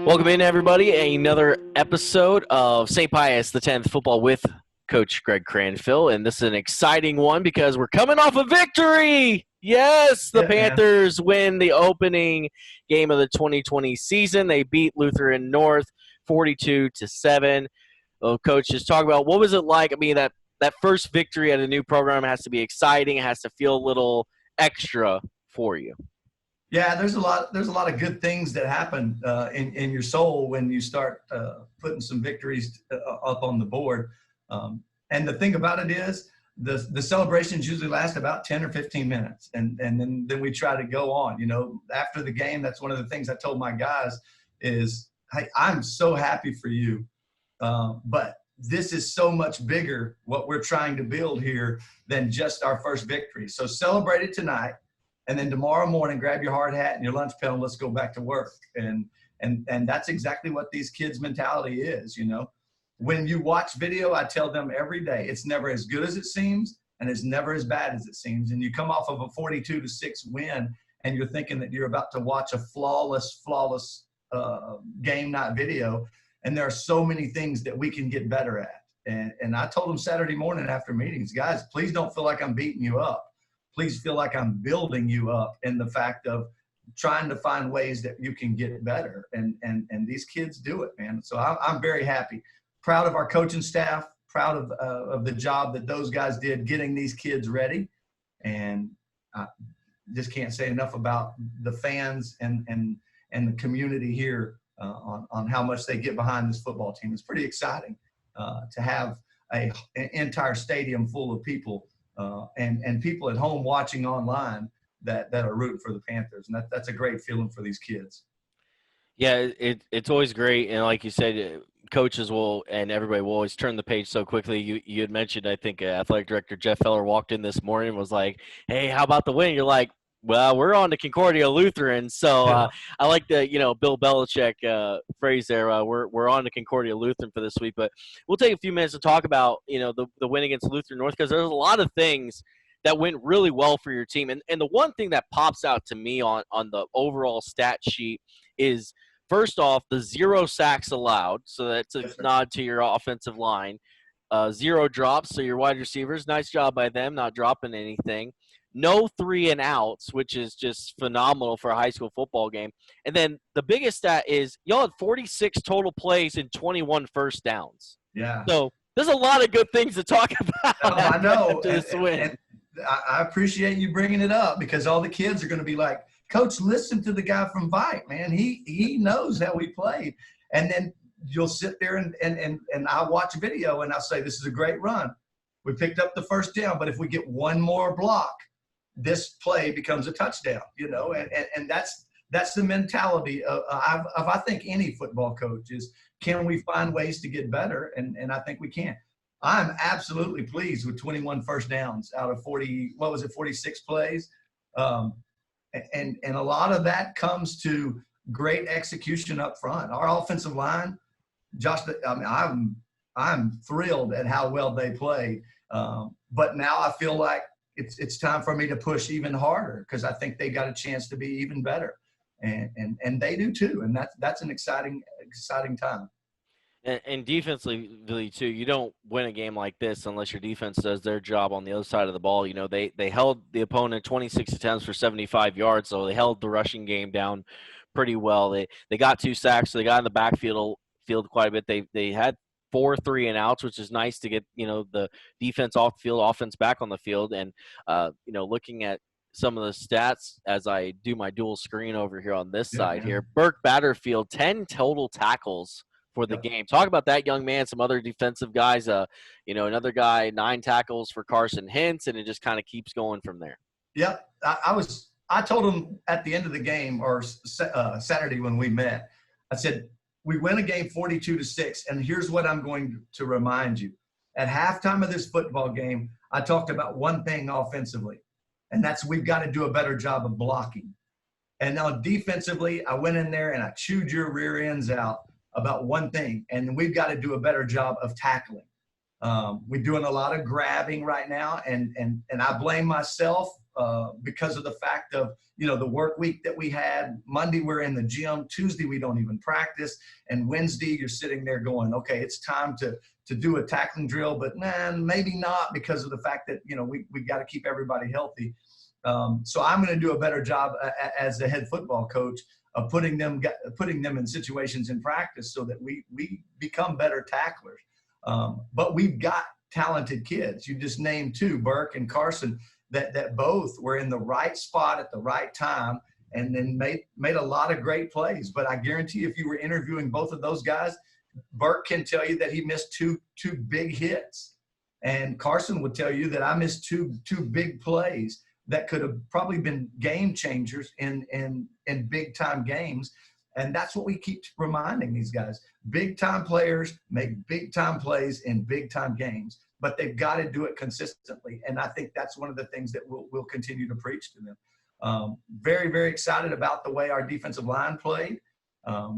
Welcome in, everybody. Another episode of St. Pius the 10th Football with Coach Greg Cranfill. And this is an exciting one because we're coming off a victory. Yes, the Panthers win the opening game of the 2020 season. They beat Lutheran North 42-7. Well, Coach, just talk about what was it like? I mean, that first victory at a new program has to be exciting. It has to feel a little extra for you. Yeah, there's a lot of good things that happen in your soul when you start putting some victories up on the board. And the thing about it is the celebrations usually last about 10 or 15 minutes. And then we try to go on. You know, after the game, that's one of the things I told my guys is, hey, I'm so happy for you. But this is so much bigger, what we're trying to build here, than just our first victory. So celebrate it tonight. And then tomorrow morning, grab your hard hat and your lunch pail and let's go back to work. And that's exactly what these kids' mentality is, you know. When you watch video, I tell them every day, it's never as good as it seems and it's never as bad as it seems. And you come off of a 42-6 win and you're thinking that you're about to watch a flawless game night video. And there are so many things that we can get better at. And I told them Saturday morning after meetings, guys, please don't feel like I'm beating you up. Please feel like I'm building you up in the fact of trying to find ways that you can get better. And these kids do it, man. So I'm very happy. Proud of our coaching staff, proud of the job that those guys did getting these kids ready. And I just can't say enough about the fans and the community here on how much they get behind this football team. It's pretty exciting to have an entire stadium full of people and people at home watching online that are rooting for the Panthers. And that's a great feeling for these kids. Yeah, it's always great. And like you said, coaches will and everybody will always turn the page so quickly. You had mentioned, I think, athletic director Jeff Feller walked in this morning and was like, hey, how about the win? You're like, well, we're on to Concordia Lutheran. So I like the, Bill Belichick phrase there. We're on to Concordia Lutheran for this week. But we'll take a few minutes to talk about, the win against Lutheran North, because there's a lot of things that went really well for your team. And the one thing that pops out to me on the overall stat sheet is, first off, the 0 sacks allowed. So that's a nod to your offensive line. 0 drops, so your wide receivers, nice job by them, not dropping anything. No 3 and outs, which is just phenomenal for a high school football game. And then the biggest stat is y'all had 46 total plays and 21 first downs. Yeah. So there's a lot of good things to talk about. I know. After this win. And I appreciate you bringing it up because all the kids are going to be like, Coach, listen to the guy from VYPE, man. He knows how we played. And then you'll sit there and I'll watch a video and I'll say, this is a great run. We picked up the first down, but if we get one more block, this play becomes a touchdown, and that's the mentality of I think any football coach is, can we find ways to get better? And I think we can. I'm absolutely pleased with 21 first downs out of 46 plays. And a lot of that comes to great execution up front. Our offensive line, Josh, I mean, I'm thrilled at how well they played. But now I feel like it's time for me to push even harder because I think they got a chance to be even better. And they do too. And that's an exciting time. And defensively, too, you don't win a game like this unless your defense does their job on the other side of the ball. They held the opponent 26 attempts for 75 yards, so they held the rushing game down pretty well. They got 2 sacks, so they got in the backfield quite a bit. They had 4 3 and outs, which is nice to get, the defense off the field, offense back on the field. And, looking at some of the stats as I do my dual screen over here on this side here, Burke Batterfield, 10 total tackles for the game. Talk about that young man, some other defensive guys, another guy, 9 tackles for Carson Hintz, and it just kind of keeps going from there. Yep. I told him at the end of the game or Saturday when we met, I said, we win a game 42-6, and here's what I'm going to remind you. At halftime of this football game, I talked about one thing offensively, and that's we've got to do a better job of blocking. And now defensively, I went in there and I chewed your rear ends out about one thing, and we've got to do a better job of tackling. We're doing a lot of grabbing right now, and I blame myself because of the fact of, the work week that we had. Monday, we're in the gym. Tuesday, we don't even practice. And Wednesday, you're sitting there going, okay, it's time to do a tackling drill, but man, maybe not, because of the fact that, we got to keep everybody healthy. So I'm going to do a better job as the head football coach of putting them in situations in practice so that we become better tacklers. But we've got talented kids. You just named two, Burke and Carson, that both were in the right spot at the right time and then made a lot of great plays. But I guarantee if you were interviewing both of those guys, Burke can tell you that he missed two big hits. And Carson would tell you that I missed two big plays that could have probably been game changers in big time games. And that's what we keep reminding these guys. Big time players make big time plays in big time games, but they've got to do it consistently. And I think that's one of the things that we'll continue to preach to them. Very, very excited about the way our defensive line played.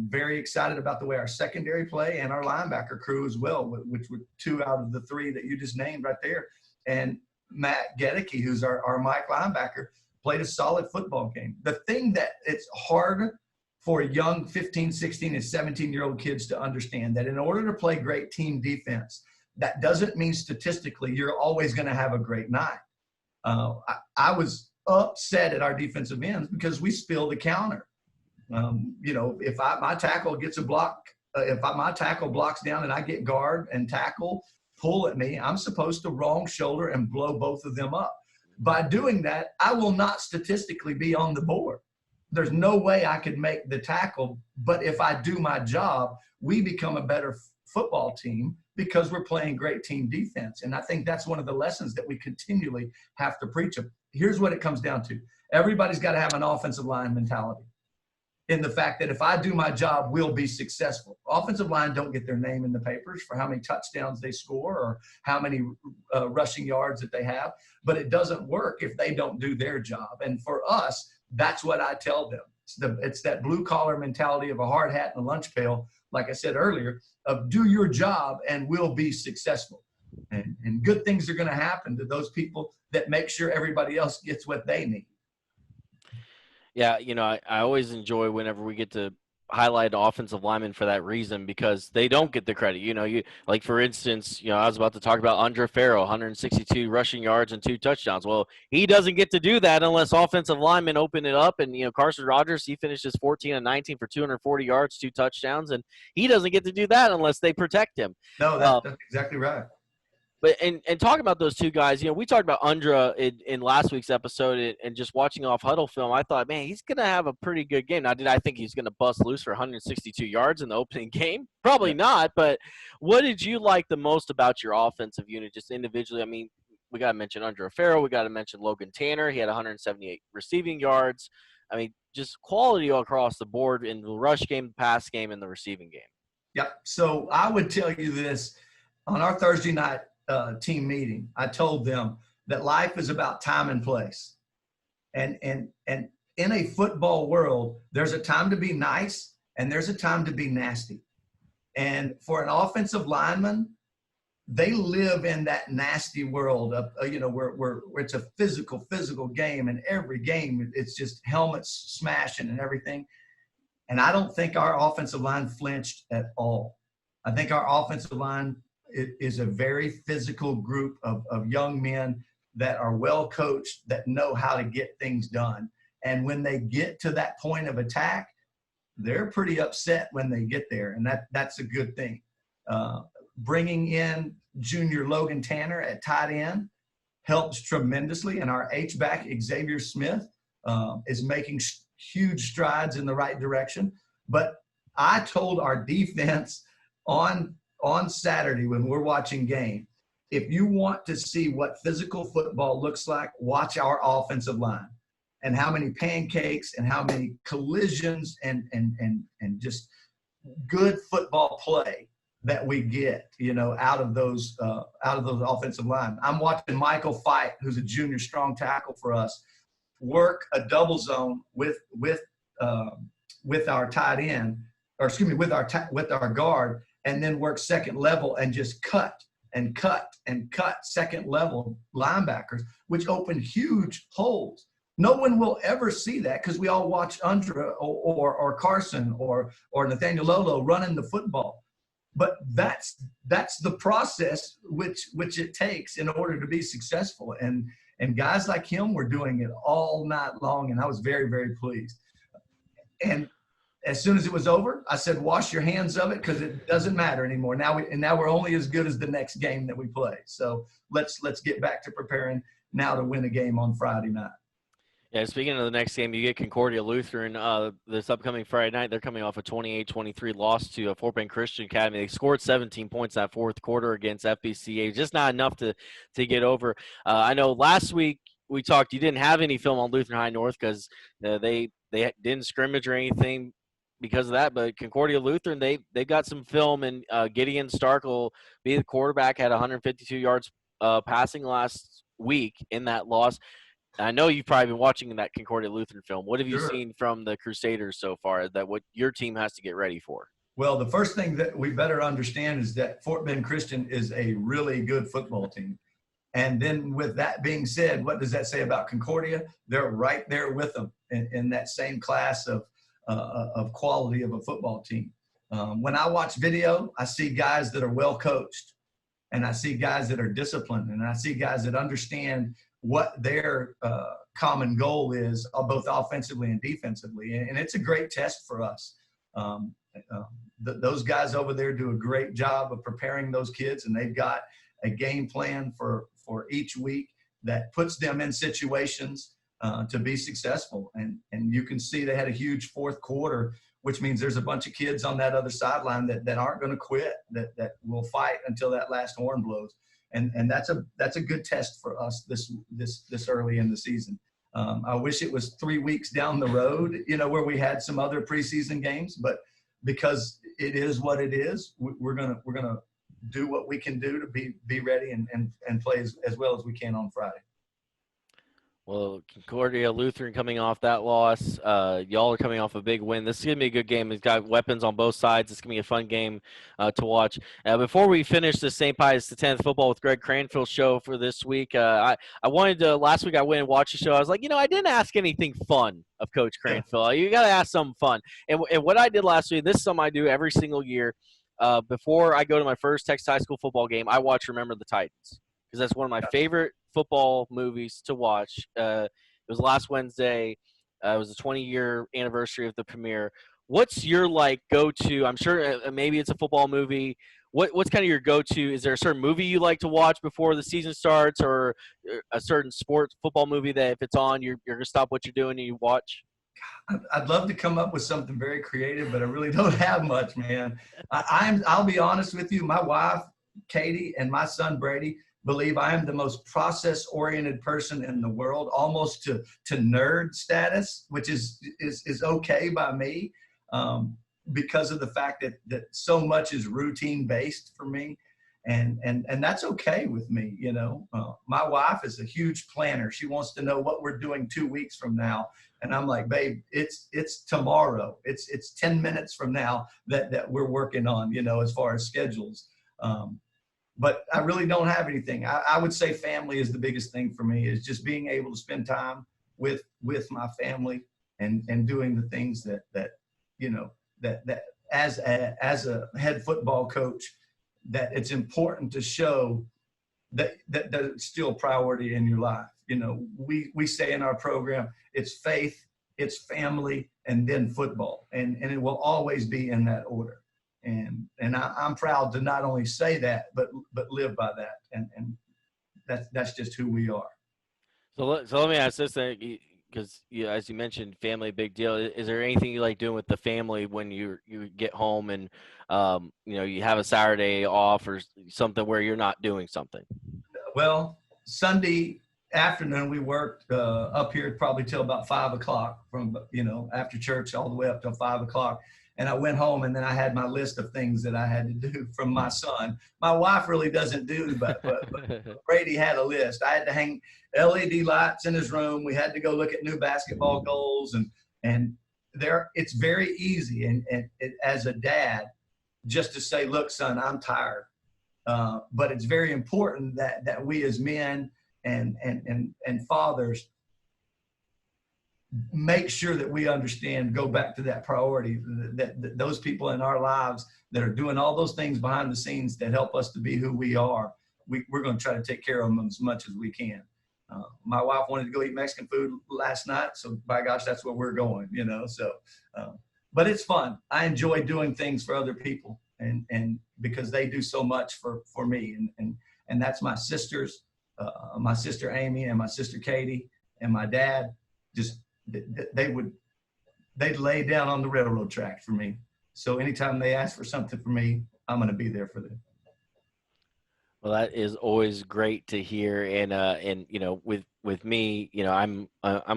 Very excited about the way our secondary play and our linebacker crew as well, which were 2 out of the 3 that you just named right there. And Matt Gedeke, who's our Mike linebacker, played a solid football game. The thing that it's hard for young 15, 16, and 17-year-old kids to understand that in order to play great team defense, that doesn't mean statistically you're always going to have a great night. I was upset at our defensive ends because we spilled the counter. If my tackle gets a block, my tackle blocks down and I get guard and tackle, pull at me, I'm supposed to wrong shoulder and blow both of them up. By doing that, I will not statistically be on the board. There's no way I could make the tackle, but if I do my job, we become a better football team because we're playing great team defense. And I think that's one of the lessons that we continually have to preach. Here's what it comes down to. Everybody's got to have an offensive line mentality, in the fact that if I do my job, we'll be successful. Offensive line don't get their name in the papers for how many touchdowns they score or how many rushing yards that they have, but it doesn't work if they don't do their job. And for us, that's what I tell them. It's that blue-collar mentality of a hard hat and a lunch pail, like I said earlier, of do your job and we'll be successful. And good things are going to happen to those people that make sure everybody else gets what they need. Yeah, I always enjoy whenever we get to highlight offensive linemen for that reason, because they don't get the credit. You like, for instance, I was about to talk about Andre Farrell, 162 rushing yards and 2 touchdowns. Well, he doesn't get to do that unless offensive linemen open it up. And Carson Rogers, he finishes 14 and 19 for 240 yards, 2 touchdowns, and he doesn't get to do that unless they protect him. No, that's exactly right. But and talking about those 2 guys, we talked about Undra in last week's episode, and just watching off huddle film, I thought, man, he's going to have a pretty good game. Now, did I think he's going to bust loose for 162 yards in the opening game? Probably not, but what did you like the most about your offensive unit, just individually? I mean, we got to mention Undra Farrell. We got to mention Logan Tanner. He had 178 receiving yards. I mean, just quality all across the board in the rush game, the pass game, and the receiving game. Yep. So I would tell you this. On our Thursday night team meeting, I told them that life is about time and place. And in a football world, there's a time to be nice and there's a time to be nasty. And for an offensive lineman, they live in that nasty world of, where it's a physical game, and every game it's just helmets smashing and everything. And I don't think our offensive line flinched at all. I think our offensive line is a very physical group of young men that are well coached, that know how to get things done. And when they get to that point of attack, they're pretty upset when they get there. And that's a good thing. Bringing in junior Logan Tanner at tight end helps tremendously. And our H-back Xavier Smith is making huge strides in the right direction. But I told our defense on Saturday when we're watching game, if you want to see what physical football looks like, watch our offensive line and how many pancakes and how many collisions and just good football play that we get, out of those offensive line. I'm watching Michael Fight, who's a junior strong tackle for us, work a double zone with our tight end, or excuse me, with our guard, and then work second level and just cut and cut second level linebackers, which opened huge holes. No one will ever see that because we all watch Andra or Carson or Nathaniel Lolo running the football. But that's the process which it takes in order to be successful. And guys like him were doing it all night long, and I was very, very pleased. And as soon as it was over, I said, wash your hands of it because it doesn't matter anymore. Now we're only as good as the next game that we play. So let's get back to preparing now to win a game on Friday night. Yeah, speaking of the next game, you get Concordia Lutheran this upcoming Friday night. They're coming off a 28-23 loss to Fort Bend Christian Academy. They scored 17 points that fourth quarter against FBCA, just not enough to get over. I know last week we talked, you didn't have any film on Lutheran High North because they didn't scrimmage or anything because of that, but Concordia Lutheran, they got some film, and Gideon Stark will be the quarterback, had 152 yards passing last week in that loss. I know you've probably been watching that Concordia Lutheran film. What have you seen from the Crusaders so far that what your team has to get ready for? Well, the first thing that we better understand is that Fort Bend Christian is a really good football team. And then with that being said, what does that say about Concordia? They're right there with them in that same class of quality of a football team. When I watch video, I see guys that are well coached, and I see guys that are disciplined, and I see guys that understand what their common goal is, both offensively and defensively. And it's a great test for us. Those guys over there do a great job of preparing those kids, and they've got a game plan for each week that puts them in situations to be successful. And you can see they had a huge fourth quarter, which means there's a bunch of kids on that other sideline that aren't going to quit, that will fight until that last horn blows. And that's a good test for us this early in the season. I wish it was 3 weeks down the road, where we had some other preseason games, but because it is what it is, we're gonna do what we can do to be ready and play as well as we can on Friday. Well, Concordia Lutheran coming off that loss. Y'all are coming off a big win. This is going to be a good game. It's got weapons on both sides. It's going to be a fun game to watch. Before we finish the St. Pius X Football with Greg Cranfill show for this week, I wanted to – last week I went and watched the show. I was like, I didn't ask anything fun of Coach Cranfill. You got to ask something fun. And what I did last week, this is something I do every single year. Before I go to my first Texas high school football game, I watch Remember the Titans because that's one of my favorite football movies to watch. It was last Wednesday. It was the 20-year anniversary of the premiere. What's your go-to? I'm sure maybe it's a football movie. What's kind of your go-to? Is there a certain movie you like to watch before the season starts, or a certain sports football movie that if it's on, you're gonna stop what you're doing and you watch? I'd love to come up with something very creative, but I really don't have much, man. I'll be honest with you. My wife, Katie, and my son, Brady, believe I am the most process-oriented person in the world, almost to nerd status, which is okay by me, because of the fact that so much is routine-based for me, and that's okay with me. My wife is a huge planner. She wants to know what we're doing 2 weeks from now, and I'm like, babe, it's tomorrow. It's 10 minutes from now that we're working on, as far as schedules. But I really don't have anything. I would say family is the biggest thing for me, is just being able to spend time with my family and doing the things that as a head football coach, that it's important to show that it's still a priority in your life. We say in our program, it's faith, it's family, and then football. And it will always be in that order. And I'm proud to not only say that, but live by that. And that's just who we are. So let me ask this thing, because as you mentioned, family, big deal. Is there anything you like doing with the family when you get home and you have a Saturday off or something where you're not doing something? Well, Sunday afternoon we worked up here probably till about 5 o'clock, from after church all the way up till 5 o'clock. And I went home, and then I had my list of things that I had to do from my son. My wife really doesn't do, but Brady had a list. I had to hang LED lights in his room. We had to go look at new basketball goals, and there it's very easy. And as a dad, just to say, look, son, I'm tired. But it's very important that we as men and fathers make sure that we understand, go back to that priority, that those people in our lives that are doing all those things behind the scenes that help us to be who we are, we're going to try to take care of them as much as we can. My wife wanted to go eat Mexican food last night, so by gosh, that's where we're going, you know. So, but it's fun. I enjoy doing things for other people, and because they do so much for me, and that's my sisters, my sister Amy and my sister Katie and my dad. Just they'd lay down on the railroad tracks for me. So anytime they ask for something from me, I'm going to be there for them. Well, that is always great to hear, and you know, with me, you know, I'm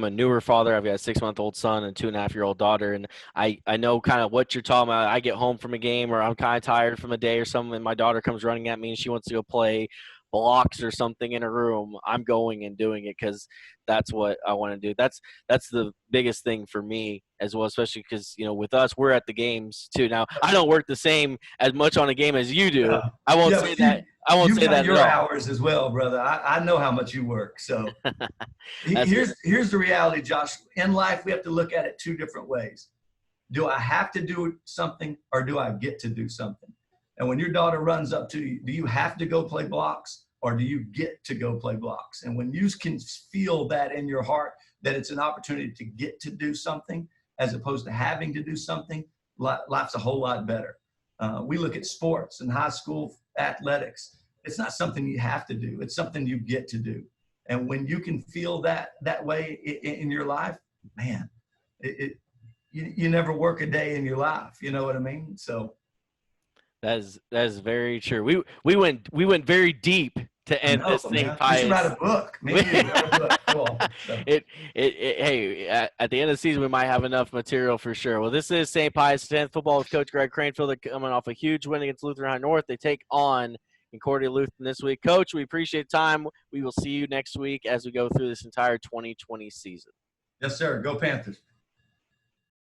a newer father. I've got a 6-month-old son and 2.5-year-old daughter, and I know kind of what you're talking about. I get home from a game, or I'm kind of tired from a day or something, and my daughter comes running at me, and she wants to go play blocks or something in a room. I'm going and doing it because that's what I want to do. That's the biggest thing for me as well, especially because, you know, with us, we're at the games too. Now, I don't work the same as much on a game as you do. I won't say that. I won't say that your at all. hours as well, brother. I know how much you work. So here's the reality, Josh. In life, we have to look at it two different ways. Do I have to do something, or do I get to do something? And when your daughter runs up to you, do you have to go play blocks, or do you get to go play blocks? And when you can feel that in your heart, that it's an opportunity to get to do something as opposed to having to do something, life's a whole lot better. We look at sports and high school athletics. It's not something you have to do. It's something you get to do. And when you can feel that way in your life, man, you never work a day in your life. You know what I mean? So that is very true. We went very deep to end this thing, man. Pius. You should write a book. Maybe you write a book. Cool. So. Hey, at the end of the season, we might have enough material for sure. Well, this is St. Pius 10th football with Coach Greg Cranfill. They're coming off a huge win against Lutheran North. They take on Concordia Lutheran this week. Coach, we appreciate time. We will see you next week as we go through this entire 2020 season. Yes, sir. Go Panthers.